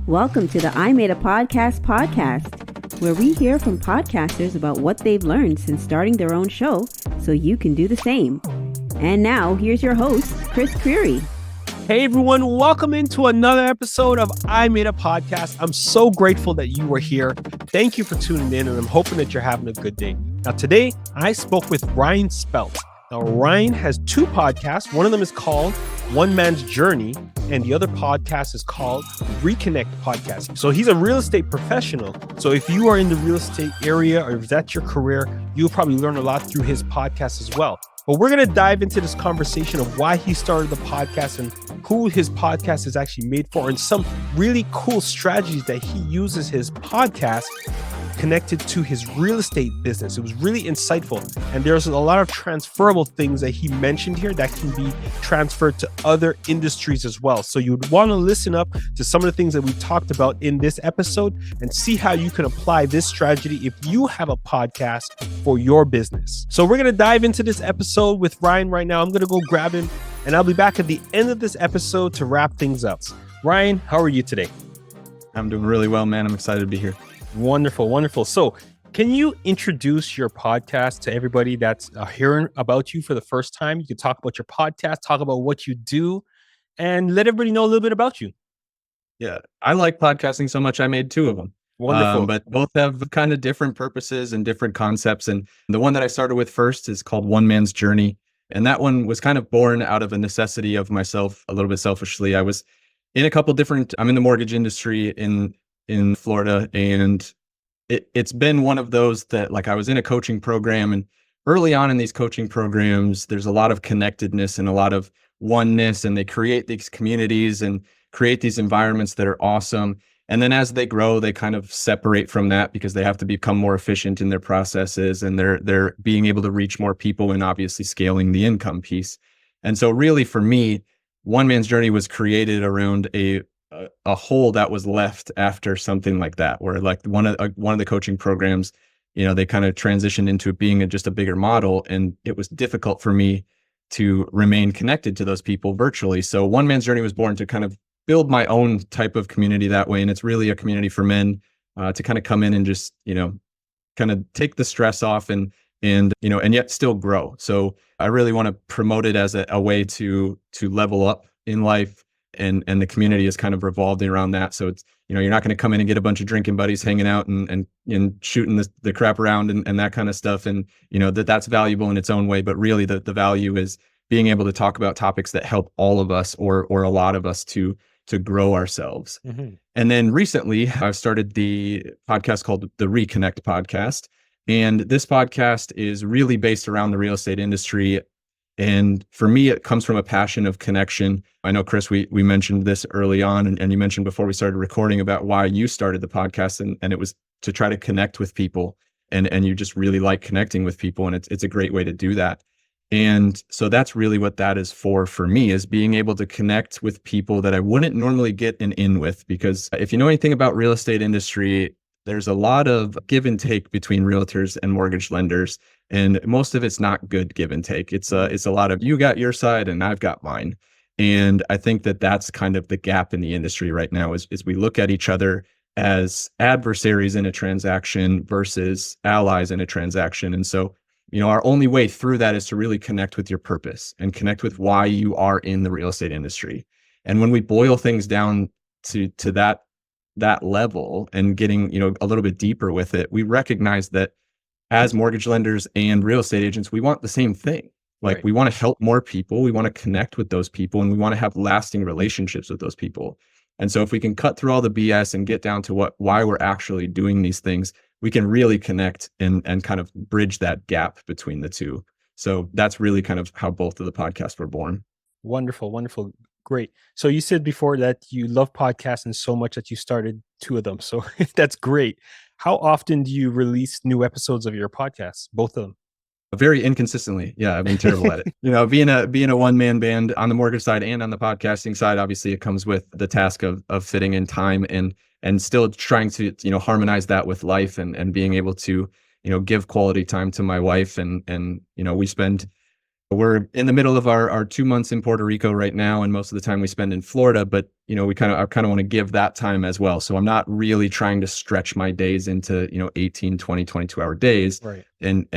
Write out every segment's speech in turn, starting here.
Welcome to the I Made a podcast, where we hear from podcasters about what they've learned since starting their own show, so you can do the same. And now, here's your host, Chris Creary. Hey everyone, welcome into another episode of I Made a Podcast. I'm so grateful that you are here. Thank you for tuning in, and I'm hoping that you're having a good day. Now today, I spoke with Ryan Speltz. Now Ryan has two podcasts. One of them is called One Man's Journey, and the other podcast is called REConnect Podcast. So he's a real estate professional. So if you are in the real estate area or if that's your career, you'll probably learn a lot through his podcast as well. But we're going to dive into this conversation of why he started the podcast and who his podcast is actually made for, and some really cool strategies that he uses his podcast connected to his real estate business. It was really insightful. And there's a lot of transferable things that he mentioned here that can be transferred to other industries as well. So you'd want to listen up to some of the things that we talked about in this episode and see how you can apply this strategy if you have a podcast for your business. So we're going to dive into this episode with Ryan right now. I'm going to go grab him and I'll be back at the end of this episode to wrap things up. Ryan, how are you today? I'm doing really well, man. I'm excited to be here. Wonderful, wonderful. So can you introduce your podcast to everybody that's hearing about you for the first time? You can talk about your podcast, talk about what you do, and let everybody know a little bit about you. Yeah, I like podcasting so much, I made two of them. Wonderful. But both have kind of different purposes and different concepts. And the one that I started with first is called One Man's Journey. And that one was kind of born out of a necessity of myself, a little bit selfishly. I was in a couple different, I'm in the mortgage industry in Florida. And it's been one of those that, like, I was in a coaching program, and early on in these coaching programs, there's a lot of connectedness and a lot of oneness, and they create these communities and create these environments that are awesome. And then as they grow, they kind of separate from that because they have to become more efficient in their processes, and they're being able to reach more people and obviously scaling the income piece. And so really for me, One Man's Journey was created around a hole that was left after something like that, where like one of the coaching programs, they kind of transitioned into being just a bigger model, and it was difficult for me to remain connected to those people virtually. So One Man's Journey was born to kind of build my own type of community that way, and it's really a community for men to kind of come in and just kind of take the stress off and yet still grow. So I really want to promote it as a way to level up in life. And the community is kind of revolving around that. So it's, you're not going to come in and get a bunch of drinking buddies hanging out and shooting the crap around and that kind of stuff. And, that's valuable in its own way. But really the value is being able to talk about topics that help all of us or a lot of us to grow ourselves. Mm-hmm. And then recently I've started the podcast called the REConnect Podcast. And this podcast is really based around the real estate industry. And for me, it comes from a passion of connection. I know, Chris, we mentioned this early on, and you mentioned before we started recording about why you started the podcast, and it was to try to connect with people, and you just really like connecting with people, and it's a great way to do that. And so that's really what that is for me, is being able to connect with people that I wouldn't normally get an in with, because if you know anything about real estate industry, there's a lot of give and take between realtors and mortgage lenders. And most of it's not good give and take. It's a lot of, you got your side and I've got mine. And I think that that's kind of the gap in the industry right now is we look at each other as adversaries in a transaction versus allies in a transaction. And so, our only way through that is to really connect with your purpose and connect with why you are in the real estate industry. And when we boil things down to that level and getting, a little bit deeper with it, we recognize that as mortgage lenders and real estate agents, we want the same thing. Like, right. We want to help more people. We want to connect with those people, and we want to have lasting relationships with those people. And so if we can cut through all the BS and get down to why we're actually doing these things, we can really connect and kind of bridge that gap between the two. So that's really kind of how both of the podcasts were born. Wonderful, wonderful. Great. So you said before that you love podcasting so much that you started two of them. So that's great. How often do you release new episodes of your podcasts? Both of them? Very inconsistently. Yeah, I've been terrible at it. Being a one-man band on the mortgage side and on the podcasting side, obviously it comes with the task of fitting in time and still trying to, harmonize that with life and being able to, give quality time to my wife. And we spend We're in the middle of our 2 months in Puerto Rico right now, and most of the time we spend in Florida, but I kind of want to give that time as well. So I'm not really trying to stretch my days into, 18, 20, 22-hour days. Right. And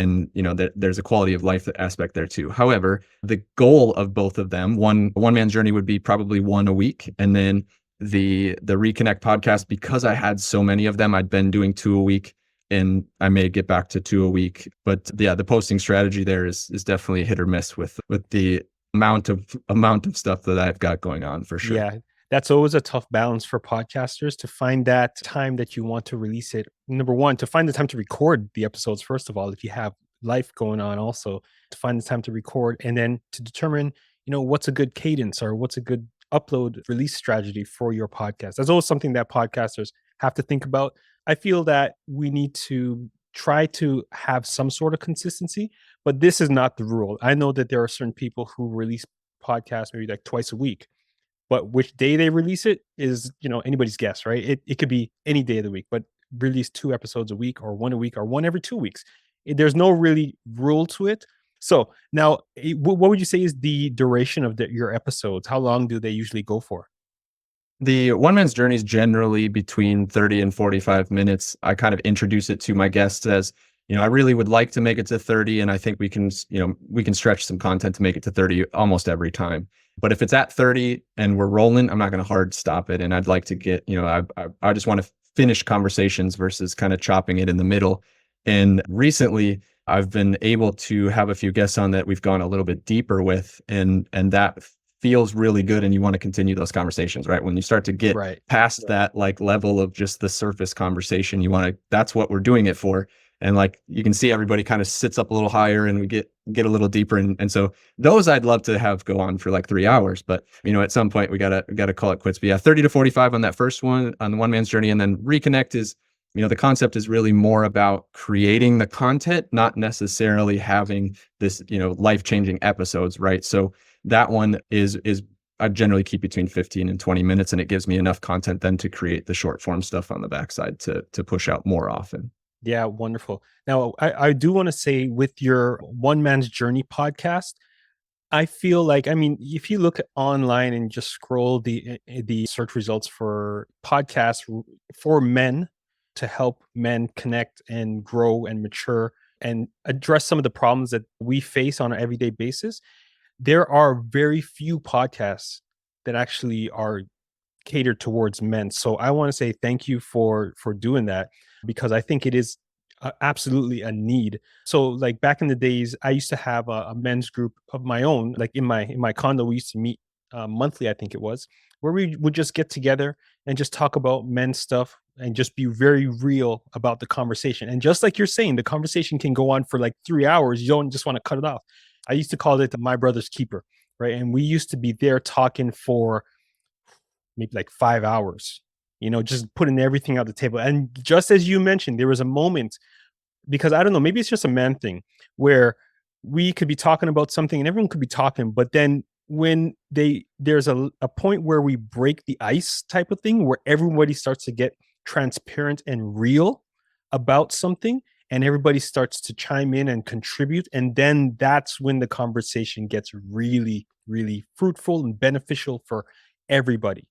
there's a quality of life aspect there too. However, the goal of both of them, one man's journey would be probably one a week. And then the REConnect podcast, because I had so many of them, I'd been doing 2 a week. And I may get back to 2 a week, but yeah, the posting strategy there is definitely hit or miss with the amount of stuff that I've got going on for sure. Yeah, that's always a tough balance for podcasters to find that time that you want to release it. Number one, to find the time to record the episodes, first of all, if you have life going on, also to find the time to record, and then to determine, what's a good cadence or what's a good upload release strategy for your podcast. That's always something that podcasters have to think about. I feel that we need to try to have some sort of consistency, but this is not the rule. I know that there are certain people who release podcasts maybe like twice a week, but which day they release it is, anybody's guess, right? It could be any day of the week, but release 2 episodes a week or 1 a week or 1 every 2 weeks. There's no really rule to it. So now, what would you say is the duration of your episodes? How long do they usually go for? The one man's journey is generally between 30 and 45 minutes. I kind of introduce it to my guests as, I really would like to make it to 30, and I think we can stretch some content to make it to 30 almost every time. But if it's at 30 and we're rolling, I'm not going to hard stop it. And I'd like to get, I just want to finish conversations versus kind of chopping it in the middle. And recently I've been able to have a few guests on that we've gone a little bit deeper with, and that feels really good, and you want to continue those conversations, right? When you start to get past that like level of just the surface conversation, that's what we're doing it for. And like, you can see everybody kind of sits up a little higher and we get a little deeper. And so those I'd love to have go on for like 3 hours, but at some point we gotta call it quits. But yeah, 30 to 45 on that first one, on the one man's journey. And then REConnect is, the concept is really more about creating the content, not necessarily having this, life-changing episodes, right? So that one is I generally keep between 15 and 20 minutes, and it gives me enough content then to create the short form stuff on the backside to push out more often. Yeah, wonderful. Now, I do want to say with your One Man's Journey podcast, I feel like, if you look online and just scroll the search results for podcasts for men to help men connect and grow and mature and address some of the problems that we face on an everyday basis, there are very few podcasts that actually are catered towards men. So I want to say thank you for doing that, because I think it is absolutely a need. So like back in the days, I used to have a men's group of my own, like in my condo. We used to meet monthly, I think it was, where we would just get together and just talk about men's stuff and just be very real about the conversation. And just like you're saying, the conversation can go on for like 3 hours. You don't just want to cut it off. I used to call it my brother's keeper, right? And we used to be there talking for maybe like 5 hours, just putting everything on the table. And just as you mentioned, there was a moment, because I don't know, maybe it's just a man thing, where we could be talking about something and everyone could be talking, but then when there's a point where we break the ice type of thing, where everybody starts to get transparent and real about something, and everybody starts to chime in and contribute. And then that's when the conversation gets really, really fruitful and beneficial for everybody.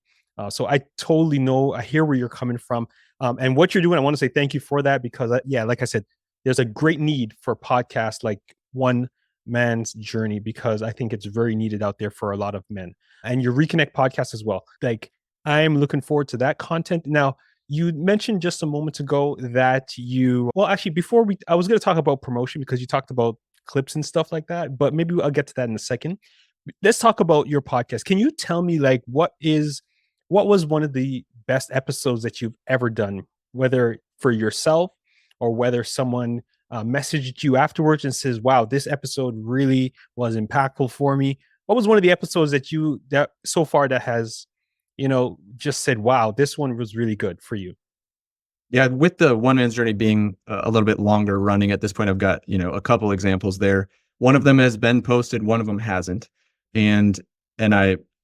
So I totally know, I hear where you're coming from. And what you're doing, I want to say thank you for that, because like I said, there's a great need for podcasts like One Man's Journey, because I think it's very needed out there for a lot of men. And your REConnect podcast as well. Like, I'm looking forward to that content. Now, you mentioned just a moment ago that before I was going to talk about promotion, because you talked about clips and stuff like that, but maybe I'll get to that in a second. Let's talk about your podcast. Can you tell me like what was one of the best episodes that you've ever done, whether for yourself or whether someone messaged you afterwards and says, wow, this episode really was impactful for me? What was one of the episodes that so far that has, just said, wow, this one was really good for you? Yeah, with the One Man's Journey being a little bit longer running at this point, I've got, a couple examples there. One of them has been posted, one of them hasn't. And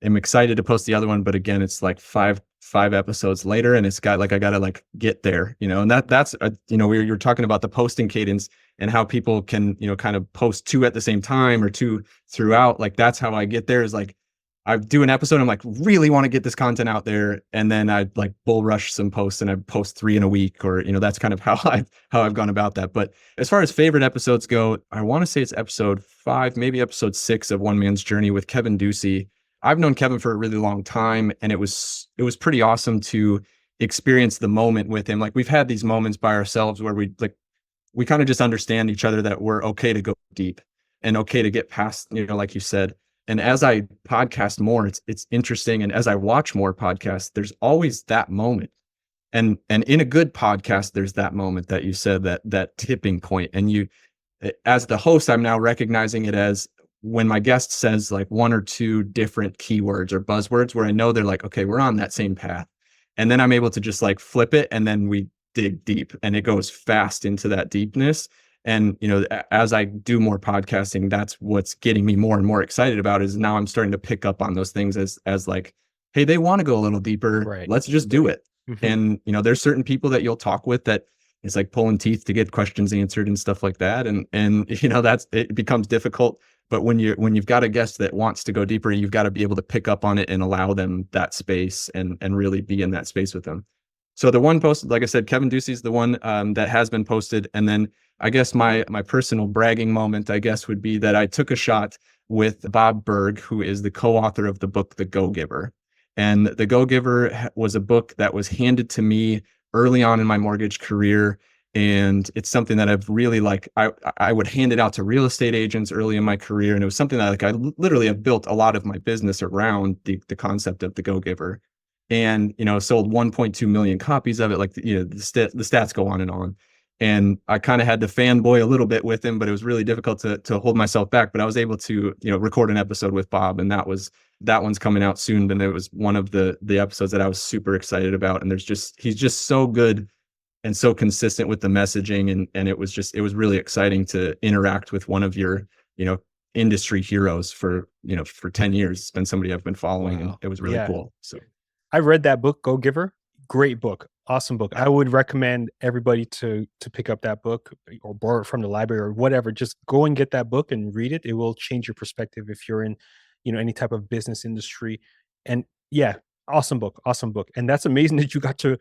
am excited to post the other one, but again, it's like five episodes later, and it's got like, I gotta like get there, and that's you're talking about the posting cadence and how people can, kind of post two at the same time or two throughout. Like that's how I get there, is like I do an episode, I'm like, really want to get this content out there, and then I like bull rush some posts and I post 3 in a week, or that's kind of how I've gone about that. But as far as favorite episodes go, I want to say it's episode 5, maybe episode 6 of One Man's Journey with Kevin Ducey. I've known Kevin for a really long time, and it was pretty awesome to experience the moment with him. Like we've had these moments by ourselves where we kind of just understand each other, that we're okay to go deep and okay to get past, like you said. And as I podcast more, it's interesting. And as I watch more podcasts, there's always that moment. And in a good podcast, there's that moment that you said, that tipping point. And as the host, I'm now recognizing it as when my guest says like 1 or 2 different keywords or buzzwords where I know they're like, okay, we're on that same path. And then I'm able to just like flip it, and then we dig deep, and it goes fast into that deepness. And, as I do more podcasting, that's what's getting me more and more excited about, is now I'm starting to pick up on those things as like, hey, they want to go a little deeper. Right. Let's just do it. Mm-hmm. And, there's certain people that you'll talk with that it's like pulling teeth to get questions answered and stuff like that. And it becomes difficult. But when you've got a guest that wants to go deeper, you've got to be able to pick up on it and allow them that space and really be in that space with them. So the one posted, like I said, Kevin Ducey's the one that has been posted. And then I guess my personal bragging moment, I guess, would be that I took a shot with Bob Berg, who is the co-author of the book, The Go-Giver. And The Go-Giver was a book that was handed to me early on in my mortgage career. And it's something that I've really I would hand it out to real estate agents early in my career. And it was something that I literally have built a lot of my business around the concept of The Go-Giver. And, sold 1.2 million copies of it. Like, the stats go on and on. And I kind of had to fanboy a little bit with him, but it was really difficult to hold myself back. But I was able to, record an episode with Bob, and that one's coming out soon. And it was one of the episodes that I was super excited about. And he's just so good and so consistent with the messaging. And it was really exciting to interact with one of your, industry heroes for 10 years. It's been somebody I've been following. Wow. And it was really cool. So I read that book, Go-Giver. Great book. Awesome book. I would recommend everybody to pick up that book or borrow it from the library or whatever. Just go and get that book and read it. It will change your perspective if you're in, any type of business industry. And yeah, awesome book. And that's amazing that you got to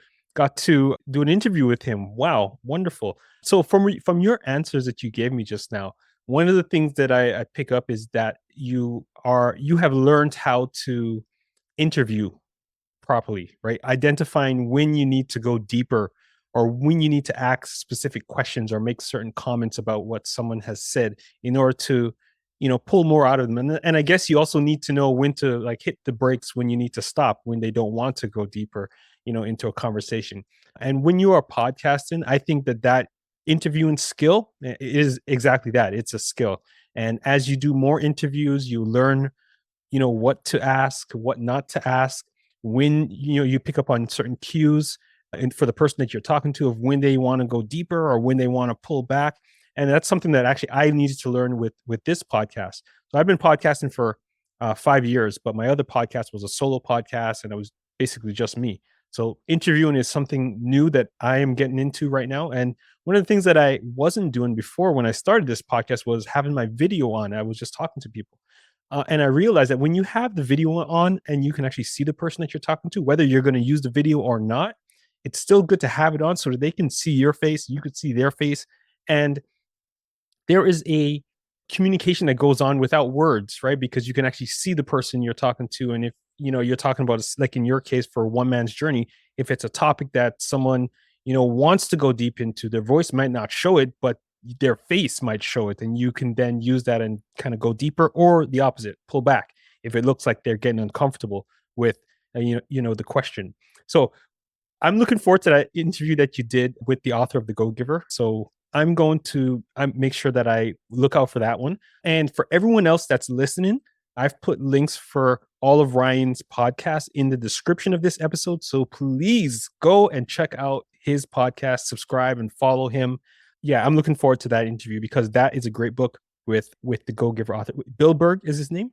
do an interview with him. Wow, wonderful. So from your answers that you gave me just now, one of the things that I pick up is that you have learned how to interview properly, right? Identifying when you need to go deeper or when you need to ask specific questions or make certain comments about what someone has said in order to, pull more out of them. And I guess you also need to know when to like hit the brakes, when you need to stop, when they don't want to go deeper, into a conversation. And when you are podcasting, I think that interviewing skill is exactly that. It's a skill. And as you do more interviews, you learn, what to ask, what not to ask, when you pick up on certain cues and for the person that you're talking to of when they want to go deeper or when they want to pull back. And that's something that actually I needed to learn with this podcast. So I've been podcasting for 5 years, but my other podcast was a solo podcast and it was basically just me. So interviewing is something new that I am getting into right now. And one of the things that I wasn't doing before when I started this podcast was having my video on. I was just talking to people. And I realized that when you have the video on and you can actually see the person that you're talking to, whether you're going to use the video or not, it's still good to have it on so that they can see your face, you could see their face. And there is a communication that goes on without words, right? Because you can actually see the person you're talking to. And if, you're talking about, like in your case for One Man's Journey, if it's a topic that someone, wants to go deep into, their voice might not show it, but their face might show it, and you can then use that and kind of go deeper, or the opposite, pull back if it looks like they're getting uncomfortable with the question. So I'm looking forward to that interview that you did with the author of The Go-Giver. So I'm going to make sure that I look out for that one. And for everyone else that's listening, I've put links for all of Ryan's podcasts in the description of this episode. So please go and check out his podcast, subscribe and follow him. Yeah, I'm looking forward to that interview because that is a great book with the Go-Giver author. Bill Berg is his name?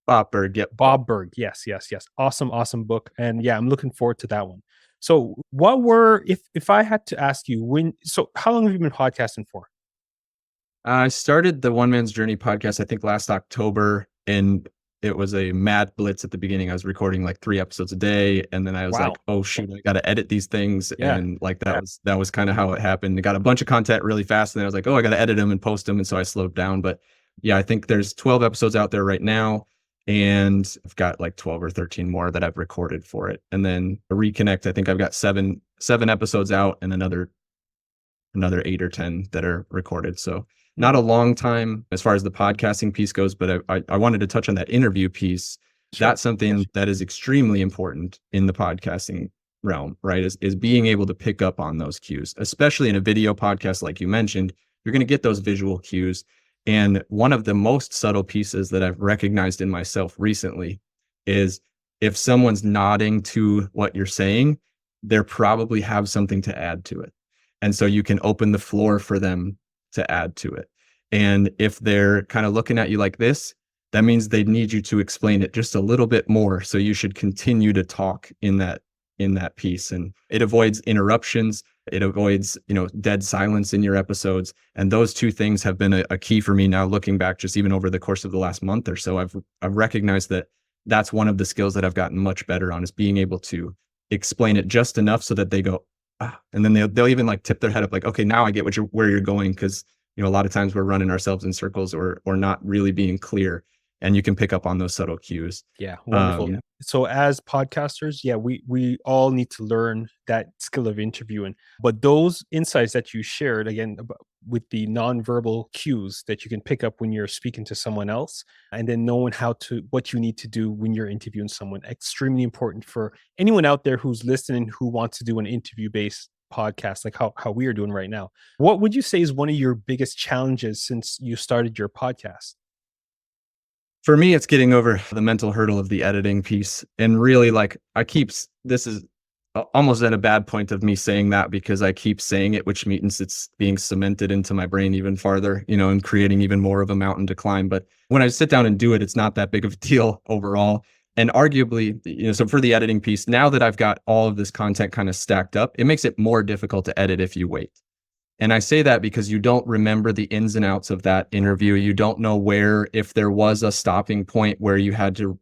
Bob Berg. Yep. Bob Berg. Yes. Awesome book. And yeah, I'm looking forward to that one. So what were, if I had to ask you, how long have you been podcasting for? I started the One Man's Journey podcast, I think last October, and it was a mad blitz at the beginning. I was recording like 3 episodes a day. And then I was like, oh shoot, I got to edit these things. Yeah. And like that was kind of how it happened. I got a bunch of content really fast. And then I was like, oh, I got to edit them and post them. And so I slowed down. But yeah, I think there's 12 episodes out there right now. And I've got like 12 or 13 more that I've recorded for it. And then REConnect, I think I've got seven episodes out and another 8 or 10 that are recorded. So not a long time as far as the podcasting piece goes, but I wanted to touch on that interview piece. Sure. That's something that is extremely important in the podcasting realm, right? Is being able to pick up on those cues, especially in a video podcast, like you mentioned, you're going to get those visual cues. And one of the most subtle pieces that I've recognized in myself recently is if someone's nodding to what you're saying, they probably have something to add to it. And so you can open the floor for them to add to it. And if they're kind of looking at you like this, that means they need you to explain it just a little bit more. So you should continue to talk in that piece. And it avoids interruptions. It avoids, dead silence in your episodes. And those 2 things have been a key for me now, looking back just even over the course of the last month or so. I've recognized that that's one of the skills that I've gotten much better on, is being able to explain it just enough so that they go, and then they'll even like tip their head up like, okay, now I get where you're going. Cause a lot of times we're running ourselves in circles or not really being clear, and you can pick up on those subtle cues. Yeah. Wonderful. So as podcasters, we all need to learn that skill of interviewing, but those insights that you shared again with the nonverbal cues that you can pick up when you're speaking to someone else, and then knowing what you need to do when you're interviewing someone, extremely important for anyone out there who's listening, who wants to do an interview based podcast like how we are doing right now. What would you say is one of your biggest challenges since you started your podcast? For me, it's getting over the mental hurdle of the editing piece. And really, this is almost at a bad point of me saying that, because I keep saying it, which means it's being cemented into my brain even farther, and creating even more of a mountain to climb. But when I sit down and do it, it's not that big of a deal overall. And arguably, so for the editing piece, now that I've got all of this content kind of stacked up, it makes it more difficult to edit if you wait. And I say that because you don't remember the ins and outs of that interview. You don't know if there was a stopping point where you had to,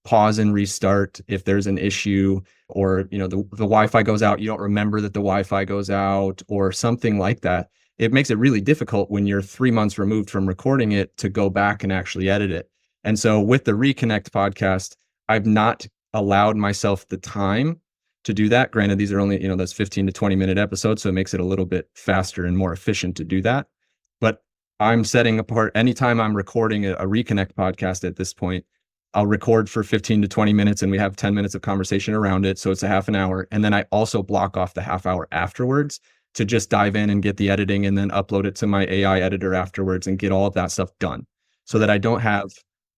pause and restart if there's an issue, or, the Wi-Fi goes out, you don't remember that the Wi-Fi goes out or something like that. It makes it really difficult when you're 3 months removed from recording it to go back and actually edit it. And so with the REConnect podcast, I've not allowed myself the time to do that. Granted, these are only, those 15 to 20 minute episodes, so it makes it a little bit faster and more efficient to do that. But I'm setting apart, anytime I'm recording a REConnect podcast at this point, I'll record for 15 to 20 minutes and we have 10 minutes of conversation around it. So it's a half an hour. And then I also block off the half hour afterwards to just dive in and get the editing and then upload it to my AI editor afterwards and get all of that stuff done, so that I don't have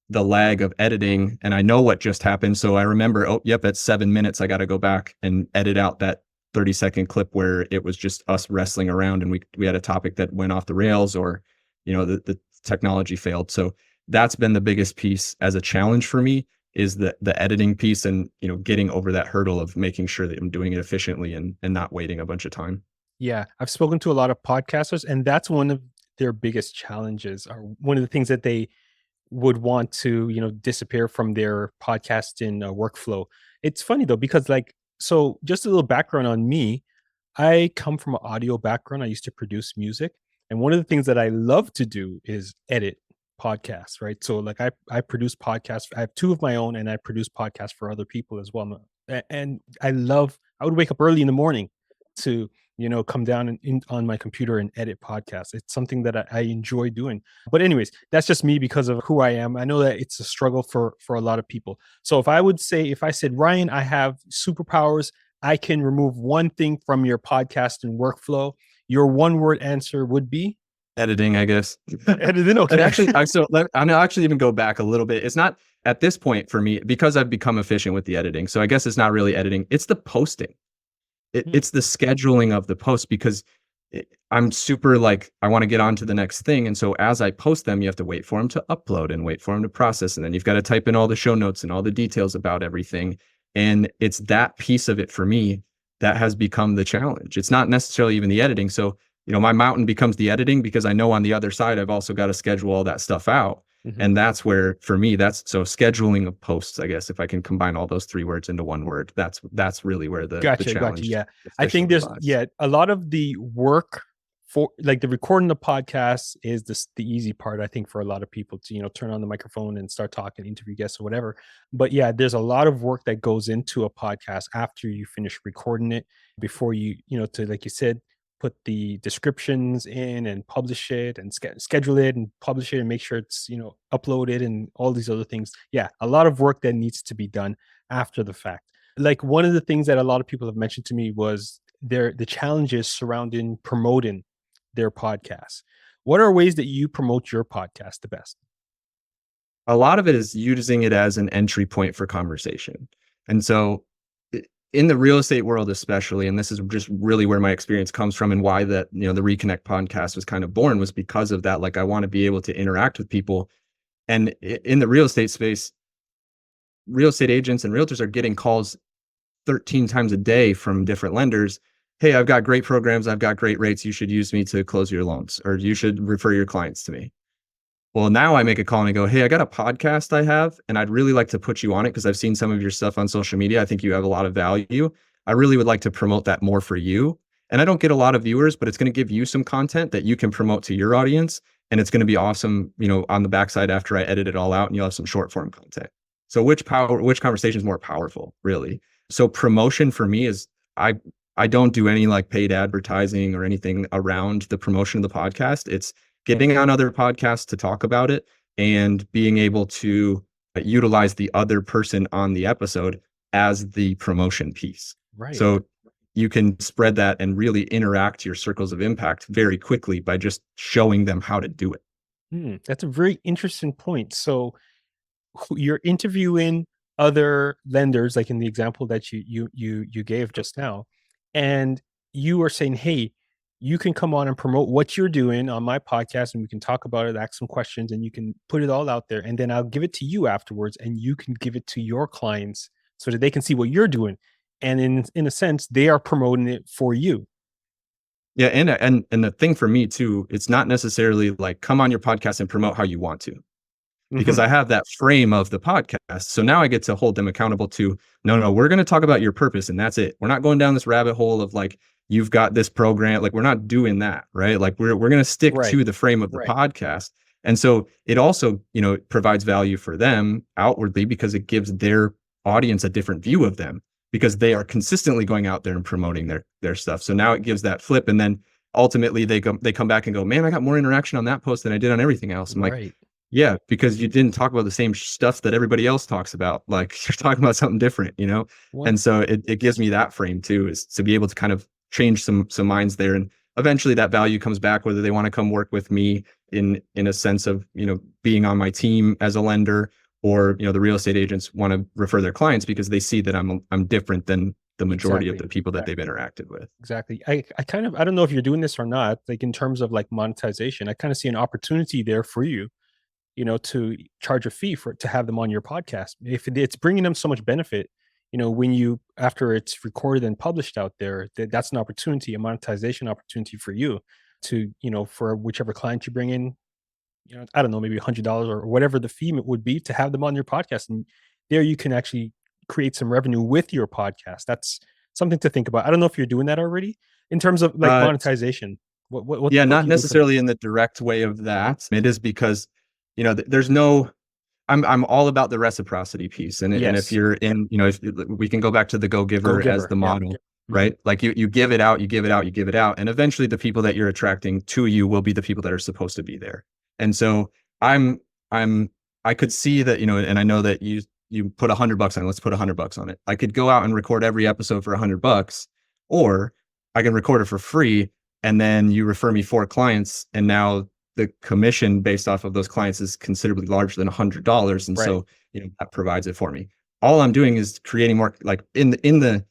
the lag of editing and I know what just happened. So I remember, oh, yep, at 7 minutes, I got to go back and edit out that 30-second clip where it was just us wrestling around and we had a topic that went off the rails, or, the technology failed. So that's been the biggest piece as a challenge for me, is the editing piece, and, getting over that hurdle of making sure that I'm doing it efficiently and not waiting a bunch of time. Yeah. I've spoken to a lot of podcasters, and that's one of their biggest challenges, or one of the things that they would want to, disappear from their podcasting workflow. It's funny though, because so just a little background on me, I come from an audio background. I used to produce music. And one of the things that I love to do is edit podcasts, right? So I produce podcasts. I have 2 of my own, and I produce podcasts for other people as well. And I would wake up early in the morning to, come down on my computer and edit podcasts. It's something that I enjoy doing. But anyways, that's just me because of who I am. I know that it's a struggle for a lot of people. So if I said, Ryan, I have superpowers, I can remove one thing from your podcasting workflow, your one-word answer would be? Editing, I guess. Editing, okay. And actually, I'll actually even go back a little bit. It's not at this point for me, because I've become efficient with the editing. So I guess it's not really editing. It's the posting. It's the scheduling of the post, because I'm super like, I want to get on to the next thing. And so as I post them, you have to wait for them to upload and wait for them to process. And then you've got to type in all the show notes and all the details about everything. And it's that piece of it for me that has become the challenge. It's not necessarily even the editing. So, my mountain becomes the editing because I know on the other side, I've also got to schedule all that stuff out. Mm-hmm. And that's where, for me, so scheduling of posts, I guess, if I can combine all those 3 words into one word, that's really where the challenge. Yeah. I think there's, a lot of the work for like the recording the podcast is the easy part, I think, for a lot of people to, turn on the microphone and start talking, interview guests or whatever. But yeah, there's a lot of work that goes into a podcast after you finish recording it, before you, to, like you said, put the descriptions in and publish it and schedule it and publish it and make sure it's, uploaded and all these other things. Yeah, a lot of work that needs to be done after the fact. Like one of the things that a lot of people have mentioned to me was the challenges surrounding promoting their podcasts. What are ways that you promote your podcast the best? A lot of it is using it as an entry point for conversation. And so in the real estate world, especially, and this is just really where my experience comes from and why that, the REConnect podcast was kind of born, was because of that. Like, I want to be able to interact with people. And in the real estate space, real estate agents and realtors are getting calls 13 times a day from different lenders. Hey, I've got great programs. I've got great rates. You should use me to close your loans, or you should refer your clients to me. Well, now I make a call and I go, hey, I got a podcast I have, and I'd really like to put you on it because I've seen some of your stuff on social media. I think you have a lot of value. I really would like to promote that more for you. And I don't get a lot of viewers, but it's going to give you some content that you can promote to your audience. And it's going to be awesome, on the backside after I edit it all out, and you'll have some short form content. So which conversation is more powerful, really? So promotion for me is, I don't do any like paid advertising or anything around the promotion of the podcast. It's getting on other podcasts to talk about it and being able to utilize the other person on the episode as the promotion piece. Right. So you can spread that and really interact your circles of impact very quickly by just showing them how to do it. That's a very interesting point. So you're interviewing other lenders, like in the example that you gave just now, and you are saying, hey, you can come on and promote what you're doing on my podcast, and we can talk about it, ask some questions, and you can put it all out there. And then I'll give it to you afterwards, and you can give it to your clients so that they can see what you're doing. And in a sense, they are promoting it for you. Yeah. And the thing for me too, it's not necessarily like come on your podcast and promote how you want to, because I have that frame of the podcast. So now I get to hold them accountable to, no, we're going to talk about your purpose, and that's it. We're not going down this rabbit hole of like, you've got this program. Like, we're not doing that, right? Like we're going to stick to the frame of the podcast. And so it also, provides value for them outwardly because it gives their audience a different view of them, because they are consistently going out there and promoting their stuff. So now it gives that flip. And then ultimately they come back and go, man, I got more interaction on that post than I did on everything else. I'm like, yeah, because you didn't talk about the same stuff that everybody else talks about. Like, you're talking about something different, And so it gives me that frame too, is to be able to kind of change some minds there. And eventually that value comes back, whether they want to come work with me in a sense of, being on my team as a lender, or, the real estate agents want to refer their clients because they see that I'm different than the majority of the people that they've interacted with. Exactly. I don't know if you're doing this or not, like in terms of like monetization, I kind of see an opportunity there for you, to charge a fee to have them on your podcast. If it's bringing them so much benefit, when after it's recorded and published out there, that's an opportunity, a monetization opportunity for you to, for whichever client you bring in, I don't know, maybe $100 or whatever the fee would be to have them on your podcast. And there you can actually create some revenue with your podcast. That's something to think about. I don't know if you're doing that already in terms of like monetization. What not necessarily in the direct way of that. It is because, there's no, I'm all about the reciprocity piece. And if you're in, if we can go back to the go-giver as the model, right? Like you give it out, you give it out, you give it out. And eventually the people that you're attracting to you will be the people that are supposed to be there. And so I could see that, and I know that you put $100 on it, let's put $100 on it. I could go out and record every episode for $100, or I can record it for free. And then you refer me 4 clients, and now the commission based off of those clients is considerably larger than $100. And so, that provides it for me. All I'm doing is creating more, like in the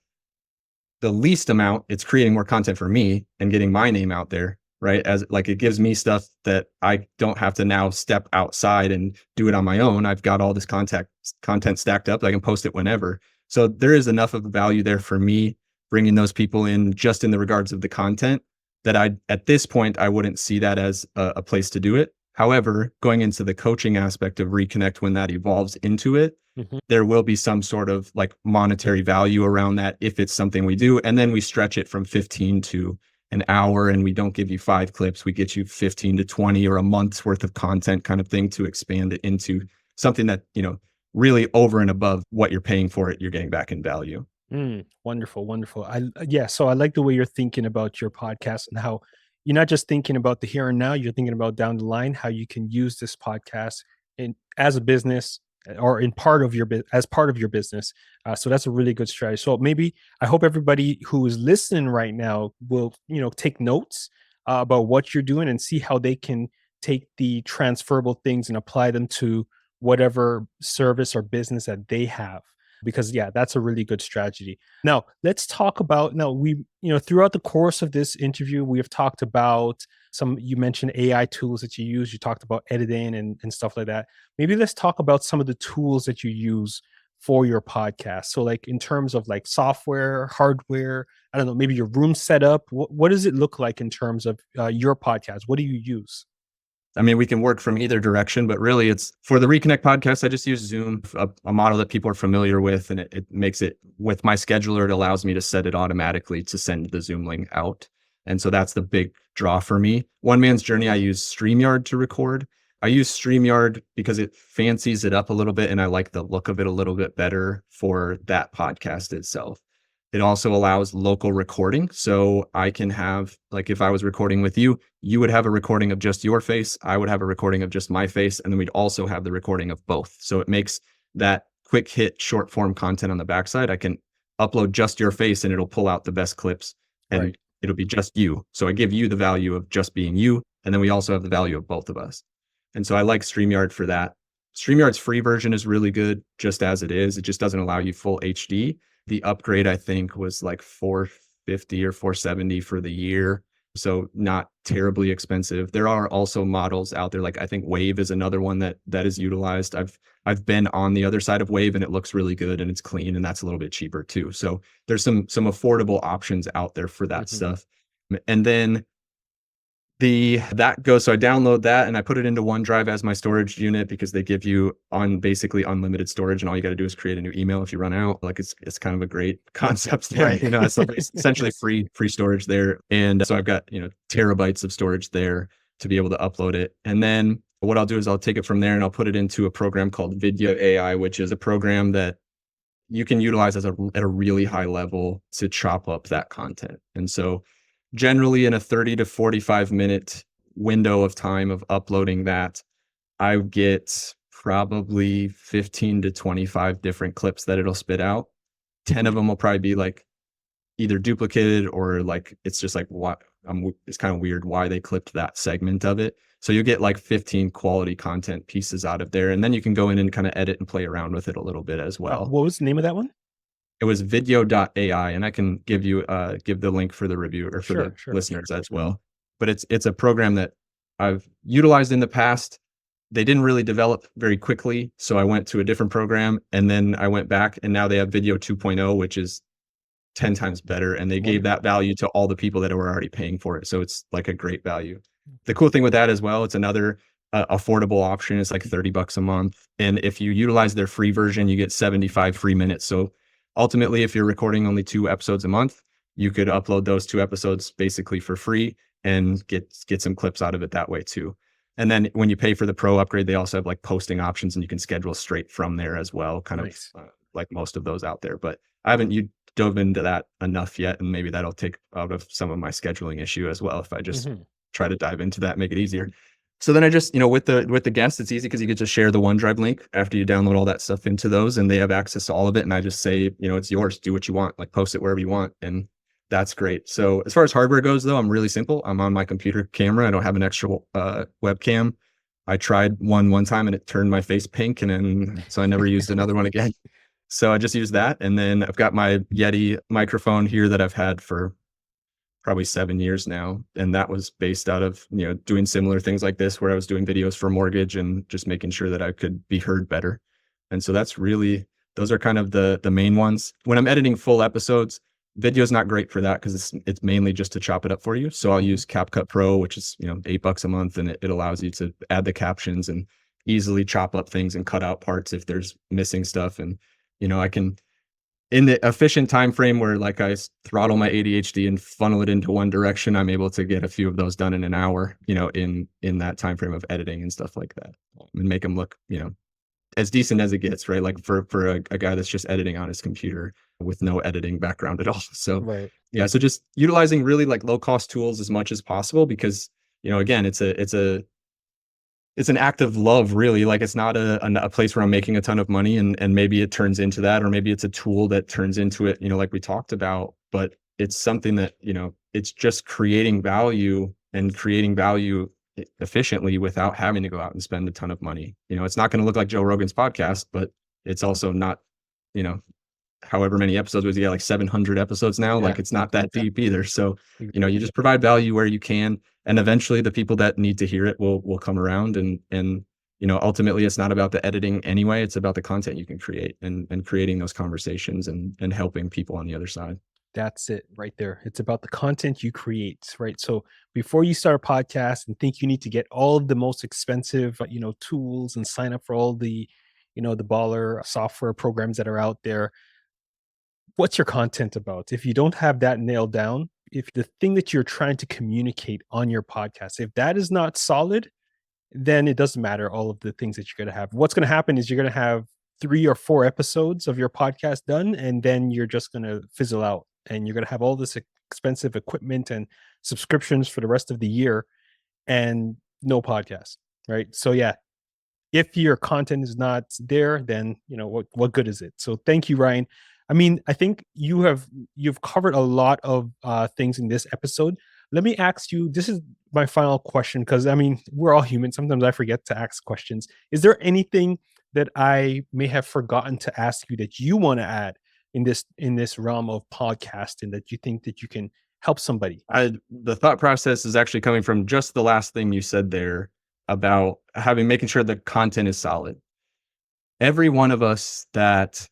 least amount, it's creating more content for me and getting my name out there. right? As like, it gives me stuff that I don't have to now step outside and do it on my own. I've got all this content stacked up. I can post it whenever. So there is enough of value there for me bringing those people in just in the regards of the content that at this point, I wouldn't see that as a place to do it. However, going into the coaching aspect of REConnect, when that evolves into it, there will be some sort of like monetary value around that if it's something we do. And then we stretch it from 15 to an hour, and we don't give you 5 clips. We get you 15 to 20 or a month's worth of content kind of thing to expand it into something that, really over and above what you're paying for it, you're getting back in value. Wonderful, wonderful. So I like the way you're thinking about your podcast and how you're not just thinking about the here and now, you're thinking about down the line, how you can use this podcast as a business or as part of your business. So that's a really good strategy. So maybe I hope everybody who is listening right now will, take notes about what you're doing and see how they can take the transferable things and apply them to whatever service or business that they have. Because that's a really good strategy. Now let's talk about, throughout the course of this interview, we have talked about you mentioned AI tools that you use. You talked about editing and stuff like that. Maybe let's talk about some of the tools that you use for your podcast. So like in terms of like software, hardware, I don't know, maybe your room setup. What does it look like in terms of your podcast? What do you use? I mean, we can work from either direction, but really it's for the REConnect podcast. I just use Zoom, a model that people are familiar with, and it makes it with my scheduler. It allows me to set it automatically to send the Zoom link out. And so that's the big draw for me. One Man's Journey, I use StreamYard to record. I use StreamYard because it fancies it up a little bit, and I like the look of it a little bit better for that podcast itself. It also allows local recording. So I can have, like, if I was recording with you, you would have a recording of just your face. I would have a recording of just my face. And then we'd also have the recording of both. So it makes that quick hit short form content on the backside. I can upload just your face and it'll pull out the best clips and it'll be just you. So I give you the value of just being you. And then we also have the value of both of us. And so I like StreamYard for that. StreamYard's free version is really good just as it is. It just doesn't allow you full HD. The upgrade, I think, was like $450 or $470 for the year. So not terribly expensive. There are also models out there. Like I think Wave is another one that is utilized. I've been on the other side of Wave and it looks really good and it's clean and that's a little bit cheaper too. So there's some affordable options out there for that stuff. And then so I download that and I put it into OneDrive as my storage unit because they give you basically unlimited storage and all you got to do is create a new email if you run out. Like it's kind of a great concept there. It's essentially free storage there. And so I've got, terabytes of storage there to be able to upload it. And then what I'll do is I'll take it from there and I'll put it into a program called Video AI, which is a program that you can utilize at a really high level to chop up that content. And so generally in a 30 to 45 minute window of time of uploading that, I get probably 15 to 25 different clips that it'll spit out. 10 of them will probably be like either duplicated or like, it's just like, it's kind of weird why they clipped that segment of it. So you get like 15 quality content pieces out of there. And then you can go in and kind of edit and play around with it a little bit as well. What was the name of that one? It was video.ai, and I can give the link for the review or for the listeners as well. But it's a program that I've utilized in the past. They didn't really develop very quickly, so I went to a different program, and then I went back, and now they have Video 2.0, which is 10 times better, and they gave that value to all the people that were already paying for it. So it's like a great value. The cool thing with that as well, it's another affordable option. It's like $30 a month, and if you utilize their free version, you get 75 free minutes. So ultimately, if you're recording only 2 episodes a month, you could upload those 2 episodes basically for free and get some clips out of it that way too. And then when you pay for the pro upgrade, they also have like posting options and you can schedule straight from there as well, kind of like most of those out there. But I haven't dove into that enough yet. And maybe that'll take out of some of my scheduling issue as well if I just try to dive into that, make it easier. So then I just, with the guests, it's easy because you get to share the OneDrive link after you download all that stuff into those and they have access to all of it. And I just say, it's yours, do what you want, like post it wherever you want. And that's great. So as far as hardware goes though, I'm really simple. I'm on my computer camera. I don't have an extra webcam. I tried one time and it turned my face pink so I never used another one again. So I just use that. And then I've got my Yeti microphone here that I've had for probably 7 years now. And that was based out of, doing similar things like this, where I was doing videos for mortgage and just making sure that I could be heard better. And so those are kind of the main ones. When I'm editing full episodes, video's not great for that because it's mainly just to chop it up for you. So I'll use CapCut Pro, which is, $8 a month, and it allows you to add the captions and easily chop up things and cut out parts if there's missing stuff. And, I can, in the efficient time frame where like I throttle my ADHD and funnel it into one direction, I'm able to get a few of those done in an hour, in that time frame of editing and stuff like that, and make them look, as decent as it gets, right? Like for a guy that's just editing on his computer with no editing background at all. So Right. yeah, so just utilizing really like low cost tools as much as possible, because again, it's an act of love, really. Like it's not a place where I'm making a ton of money, and maybe it turns into that, or maybe it's a tool that turns into it, like we talked about. But it's something that, it's just creating value efficiently without having to go out and spend a ton of money. It's not going to look like Joe Rogan's podcast, but it's also not, however many episodes was he got, like 700 episodes now. Yeah. Like it's not that deep either. So, you just provide value where you can, and eventually the people that need to hear it will come around. And ultimately it's not about the editing anyway. It's about the content you can create and creating those conversations and helping people on the other side. That's it right there. It's about the content you create, right? So before you start a podcast and think you need to get all of the most expensive, tools and sign up for all the, the baller software programs that are out there, what's your content about? If you don't have that nailed down, if the thing that you're trying to communicate on your podcast, if that is not solid, then it doesn't matter all of the things that you're going to have. What's going to happen is you're going to have 3 or 4 episodes of your podcast done, and then you're just going to fizzle out, and you're going to have all this expensive equipment and subscriptions for the rest of the year and no podcast, right? So yeah, if your content is not there, then what good is it? So thank you, Ryan. I mean, I think you've covered a lot of things in this episode. Let me ask you, this is my final question, because I mean, we're all human. Sometimes I forget to ask questions. Is there anything that I may have forgotten to ask you that you want to add in this realm of podcasting that you think that you can help somebody? The thought process is actually coming from just the last thing you said there about making sure the content is solid. Every one of us that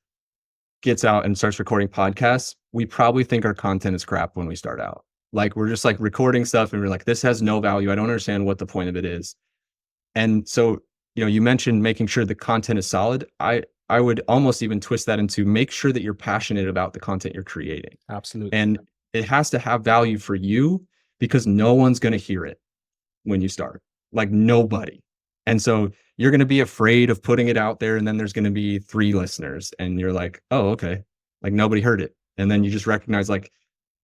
gets out and starts recording podcasts, we probably think our content is crap when we start out. Like we're just like recording stuff and we're like, this has no value. I don't understand what the point of it is. And so, you mentioned making sure the content is solid. I would almost even twist that into make sure that you're passionate about the content you're creating. Absolutely. And it has to have value for you, because no one's going to hear it when you start. Like nobody. And so you're going to be afraid of putting it out there, and then there's going to be 3 listeners and you're like, oh, okay. Like nobody heard it. And then you just recognize, like,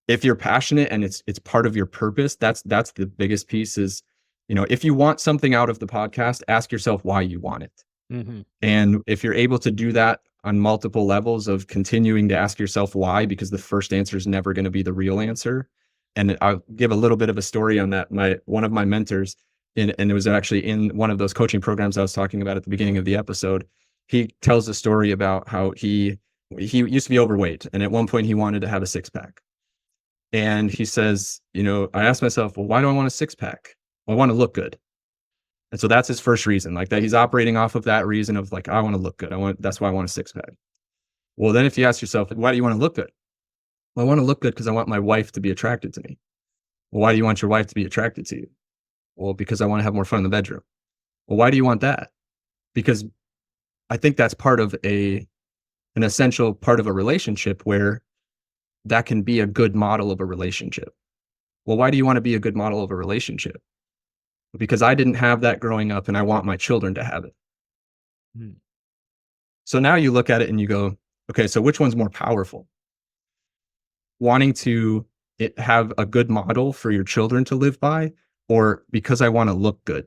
if you're passionate and it's part of your purpose, that's the biggest piece is, if you want something out of the podcast, ask yourself why you want it. Mm-hmm. And if you're able to do that on multiple levels of continuing to ask yourself why, because the first answer is never going to be the real answer. And I'll give a little bit of a story on that. One of my mentors, and it was actually in one of those coaching programs I was talking about at the beginning of the episode, he tells a story about how he used to be overweight. And at one point he wanted to have a 6-pack. And he says, I asked myself, well, why do I want a 6-pack? Well, I want to look good. And so that's his first reason, like that he's operating off of that reason of like, I want to look good. That's why I want a 6-pack. Well, then if you ask yourself, why do you want to look good? Well, I want to look good because I want my wife to be attracted to me. Well, why do you want your wife to be attracted to you? Well, because I want to have more fun in the bedroom. Well, why do you want that? Because I think that's part of an essential part of a relationship where that can be a good model of a relationship. Well, why do you want to be a good model of a relationship? Because I didn't have that growing up and I want my children to have it. Hmm. So now you look at it and you go, okay, so which one's more powerful? Wanting to have a good model for your children to live by, or because I want to look good?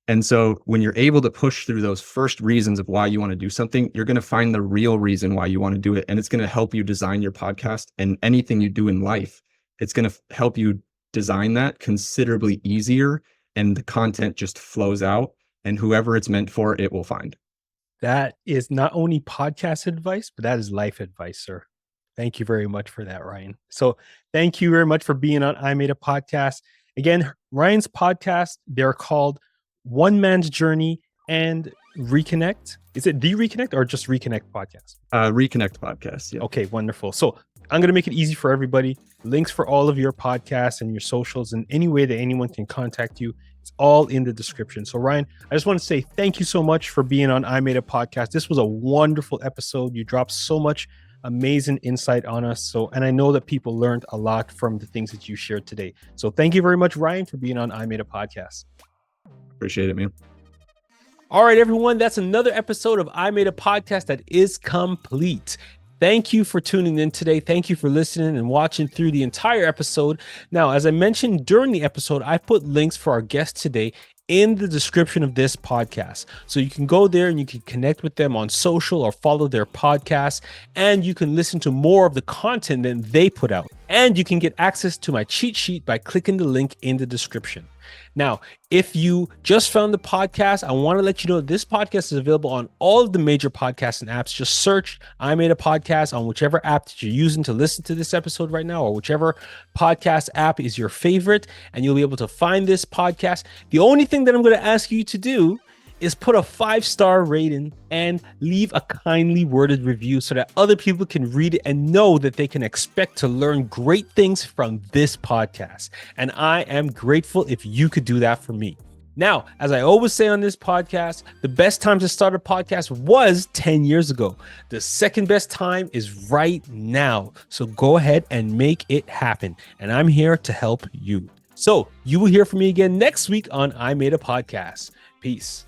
And so when you're able to push through those first reasons of why you want to do something, you're going to find the real reason why you want to do it. And it's going to help you design your podcast and anything you do in life. It's going to help you design that considerably easier, and the content just flows out, and whoever it's meant for, it will find. That is not only podcast advice, but that is life advice, sir. Thank you very much for that, Ryan. So thank you very much for being on I Made a Podcast. Again, Ryan's podcast, they're called One Man's Journey and REConnect. Is it the REConnect or just REConnect Podcast? REConnect Podcast. Yeah. Okay, wonderful. So I'm going to make it easy for everybody. Links for all of your podcasts and your socials and any way that anyone can contact you. It's all in the description. So Ryan, I just want to say thank you so much for being on I Made a Podcast. This was a wonderful episode. You dropped so much amazing insight on us. And I know that people learned a lot from the things that you shared today. So thank you very much, Ryan, for being on I Made a Podcast. Appreciate it, man. All right, everyone. That's another episode of I Made a Podcast that is complete. Thank you for tuning in today. Thank you for listening and watching through the entire episode. Now, as I mentioned during the episode, I put links for our guests today in the description of this podcast. So you can go there and you can connect with them on social or follow their podcast, and you can listen to more of the content that they put out. And you can get access to my cheat sheet by clicking the link in the description. Now, if you just found the podcast, I want to let you know this podcast is available on all of the major podcasting apps. Just search I Made a Podcast on whichever app that you're using to listen to this episode right now, or whichever podcast app is your favorite, and you'll be able to find this podcast. The only thing that I'm going to ask you to do is put a 5-star rating and leave a kindly worded review so that other people can read it and know that they can expect to learn great things from this podcast. And I am grateful if you could do that for me. Now, as I always say on this podcast, the best time to start a podcast was 10 years ago. The second best time is right now. So go ahead and make it happen. And I'm here to help you. So you will hear from me again next week on I Made a Podcast. Peace.